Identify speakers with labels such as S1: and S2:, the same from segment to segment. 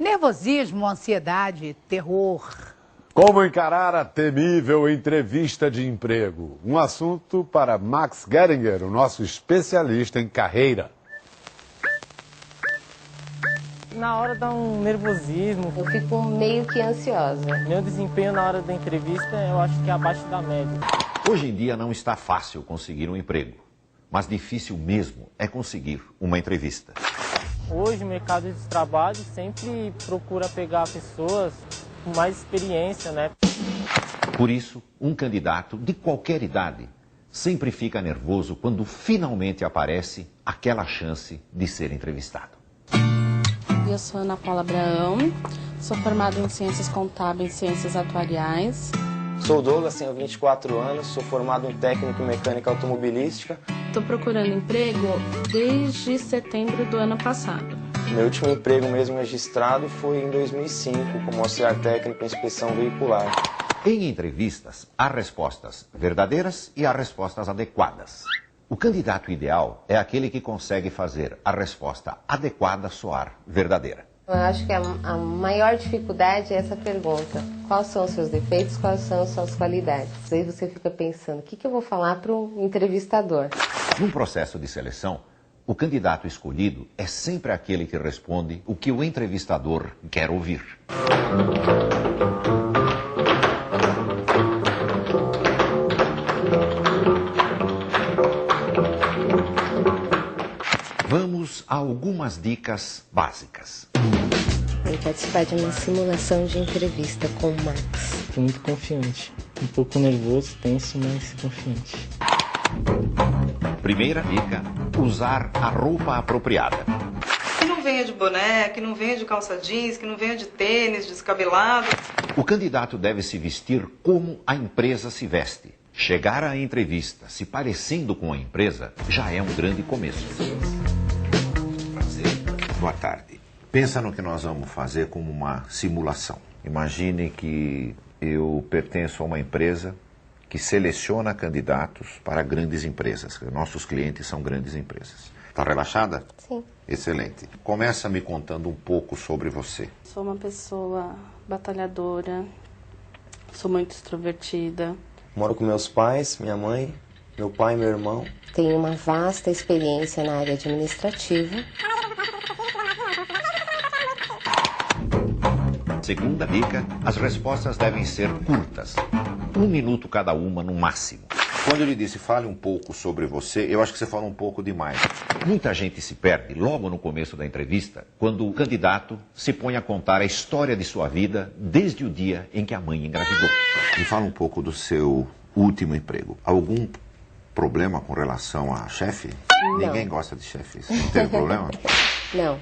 S1: Nervosismo, ansiedade, terror.
S2: Como encarar a temível entrevista de emprego? Um assunto para Max Geringer, o nosso especialista em carreira.
S3: Na hora dá um nervosismo.
S4: Eu fico meio que ansiosa.
S3: Meu desempenho na hora da entrevista eu acho que é abaixo da média.
S5: Hoje em dia não está fácil conseguir um emprego, mas difícil mesmo é conseguir uma entrevista.
S3: Hoje o mercado de trabalho sempre procura pegar pessoas com mais experiência, né?
S5: Por isso, um candidato de qualquer idade sempre fica nervoso quando finalmente aparece aquela chance de ser entrevistado.
S6: Eu sou Ana Paula Abraão, sou formada em Ciências Contábeis e Ciências Atuariais.
S7: Sou o Douglas, tenho 24 anos, sou formado em técnico em mecânica automobilística.
S6: Estou procurando emprego desde setembro do ano passado.
S7: Meu último emprego mesmo registrado foi em 2005, como auxiliar técnico em inspeção veicular.
S5: Em entrevistas, há respostas verdadeiras e há respostas adequadas. O candidato ideal é aquele que consegue fazer a resposta adequada soar verdadeira.
S4: Eu acho que a maior dificuldade é essa pergunta. Quais são os seus defeitos, quais são as suas qualidades? Aí você fica pensando, o que eu vou falar para um entrevistador?
S5: Num processo de seleção, o candidato escolhido é sempre aquele que responde o que o entrevistador quer ouvir. Vamos a algumas dicas básicas.
S4: Vou participar de uma simulação de entrevista com o Max.
S3: Estou muito confiante. Um pouco nervoso, tenso, mas confiante.
S5: Primeira dica, usar a roupa apropriada.
S8: Que não venha de boné, que não venha de calça jeans, que não venha de tênis, descabelado.
S5: O candidato deve se vestir como a empresa se veste. Chegar à entrevista se parecendo com a empresa já é um grande começo. Prazer. Boa tarde. Pensa no que nós vamos fazer como uma simulação. Imagine que eu pertenço a uma empresa que seleciona candidatos para grandes empresas. Nossos clientes são grandes empresas. Está relaxada?
S4: Sim.
S5: Excelente. Começa me contando um pouco sobre você.
S6: Sou uma pessoa batalhadora, sou muito extrovertida.
S7: Moro com meus pais, minha mãe, meu pai e meu irmão.
S4: Tenho uma vasta experiência na área administrativa.
S5: Segunda dica, as respostas devem ser curtas. 1 minuto cada uma no máximo. Quando eu lhe disse fale um pouco sobre você, eu acho que você fala um pouco demais. Muita gente se perde logo no começo da entrevista, quando o candidato se põe a contar a história de sua vida desde o dia em que a mãe engravidou. Me fala um pouco do seu último emprego. Algum problema com relação a chefe?
S4: Não.
S5: Ninguém gosta de chefes. Não teve problema?
S4: Não,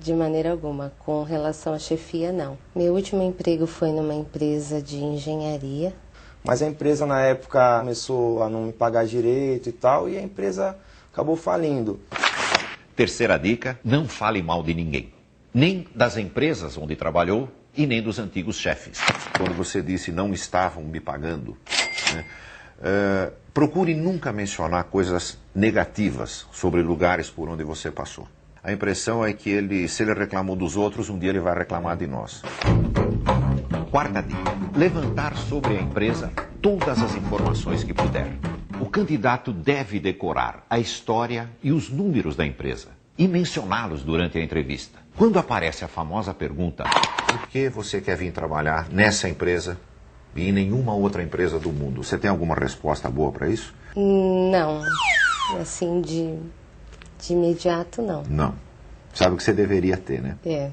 S4: de maneira alguma. Com relação à chefia, não. Meu último emprego foi numa empresa de engenharia.
S7: Mas a empresa na época começou a não me pagar direito e tal, e a empresa acabou falindo.
S5: Terceira dica, não fale mal de ninguém. Nem das empresas onde trabalhou e nem dos antigos chefes. Quando você disse não estavam me pagando, né, procure nunca mencionar coisas negativas sobre lugares por onde você passou. A impressão é que se ele reclamou dos outros, um dia ele vai reclamar de nós. Quarta dica, levantar sobre a empresa todas as informações que puder. O candidato deve decorar a história e os números da empresa e mencioná-los durante a entrevista. Quando aparece a famosa pergunta, por que você quer vir trabalhar nessa empresa e em nenhuma outra empresa do mundo? Você tem alguma resposta boa para isso?
S4: Não, assim de imediato não.
S5: Não. Sabe o que você deveria ter, né?
S4: É.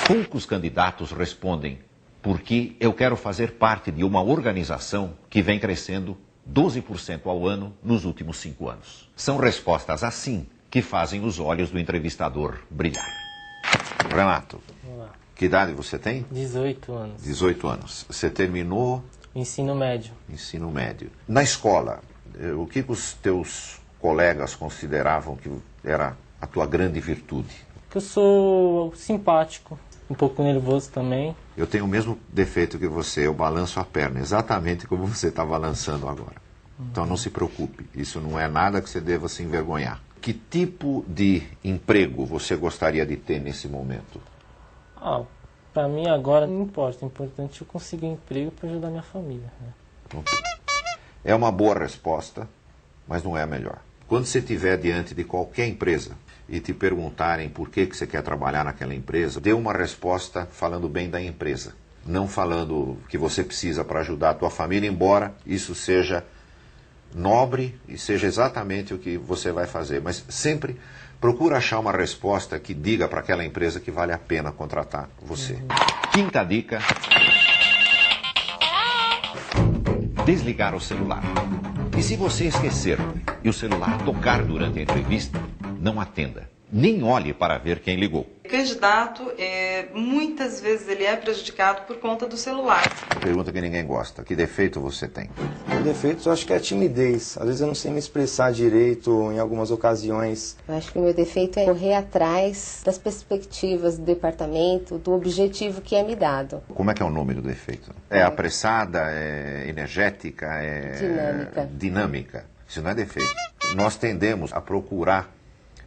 S5: Poucos candidatos respondem porque eu quero fazer parte de uma organização que vem crescendo 12% ao ano nos últimos 5 anos. São respostas assim que fazem os olhos do entrevistador brilhar. Renato,
S3: Olá.
S5: que idade você tem?
S3: 18 anos.
S5: 18 anos. Você terminou
S3: Ensino médio.
S5: ensino médio. Na escola, o que os teus colegas consideravam que era a tua grande virtude?
S3: Que eu sou simpático, um pouco nervoso também.
S5: Eu tenho o mesmo defeito que você, eu balanço a perna, exatamente como você está balançando agora. Então não se preocupe, isso não é nada que você deva se envergonhar. Que tipo de emprego você gostaria de ter nesse momento?
S3: Para mim agora não importa, o importante é eu conseguir um emprego para ajudar minha família. Né?
S5: É uma boa resposta, mas não é a melhor. Quando você estiver diante de qualquer empresa e te perguntarem por que você quer trabalhar naquela empresa, dê uma resposta falando bem da empresa, não falando que você precisa para ajudar a tua família, embora isso seja nobre e seja exatamente o que você vai fazer. Mas sempre procura achar uma resposta que diga para aquela empresa que vale a pena contratar você.
S9: Quinta dica: desligar o celular. E se você esquecer e o celular tocar durante a entrevista, não atenda. Nem olhe para ver quem ligou.
S8: O candidato, muitas vezes ele é prejudicado por conta do celular.
S5: Pergunta que ninguém gosta. Que defeito você tem?
S7: O defeito eu acho que é a timidez. Às vezes eu não sei me expressar direito em algumas ocasiões.
S4: Eu acho que o meu defeito é correr atrás das perspectivas do departamento, do objetivo que é me dado.
S5: Como é que é o nome do defeito? É apressada, é energética, é dinâmica. Isso não é defeito. Nós tendemos a procurar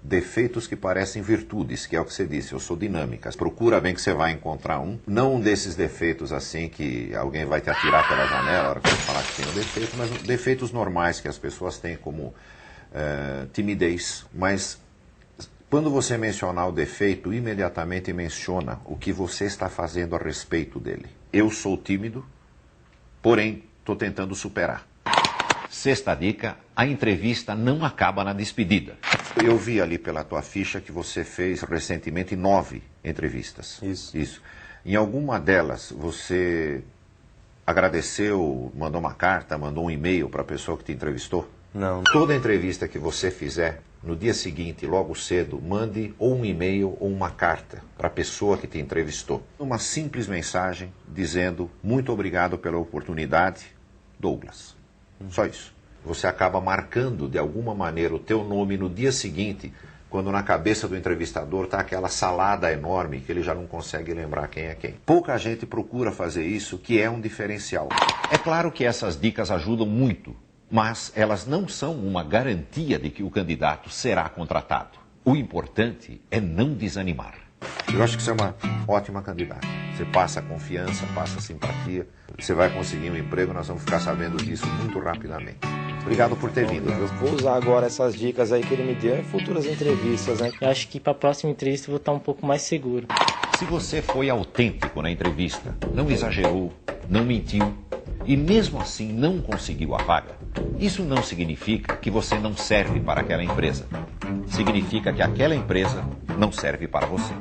S5: defeitos que parecem virtudes, que é o que você disse, eu sou dinâmica. Procura bem que você vai encontrar um. Não um desses defeitos assim que alguém vai te atirar pela janela na hora que você falar que tem um defeito, mas defeitos normais que as pessoas têm, como timidez. Mas quando você mencionar o defeito, imediatamente menciona o que você está fazendo a respeito dele. Eu sou tímido, porém estou tentando superar.
S9: Sexta dica: a entrevista não acaba na despedida.
S5: Eu vi ali pela tua ficha que você fez recentemente 9 entrevistas.
S7: Isso.
S5: Em alguma delas você agradeceu, mandou uma carta, mandou um e-mail para a pessoa que te entrevistou?
S7: Não.
S5: Toda entrevista que você fizer, no dia seguinte, logo cedo, mande ou um e-mail ou uma carta para a pessoa que te entrevistou. Uma simples mensagem dizendo: muito obrigado pela oportunidade, Douglas. Só isso. Você acaba marcando de alguma maneira o teu nome no dia seguinte, quando na cabeça do entrevistador está aquela salada enorme que ele já não consegue lembrar quem é quem. Pouca gente procura fazer isso, que é um diferencial.
S9: É claro que essas dicas ajudam muito, mas elas não são uma garantia de que o candidato será contratado. O importante é não desanimar.
S5: Eu acho que você é uma ótima candidata. Você passa confiança, passa simpatia, você vai conseguir um emprego, nós vamos ficar sabendo disso muito rapidamente. Obrigado por ter vindo.
S7: Eu vou usar agora essas dicas aí que ele me deu em futuras entrevistas, né?
S3: Eu acho que para a próxima entrevista eu vou estar um pouco mais seguro.
S9: Se você foi autêntico na entrevista, não exagerou, não mentiu e mesmo assim não conseguiu a vaga, isso não significa que você não serve para aquela empresa. Significa que aquela empresa não serve para você.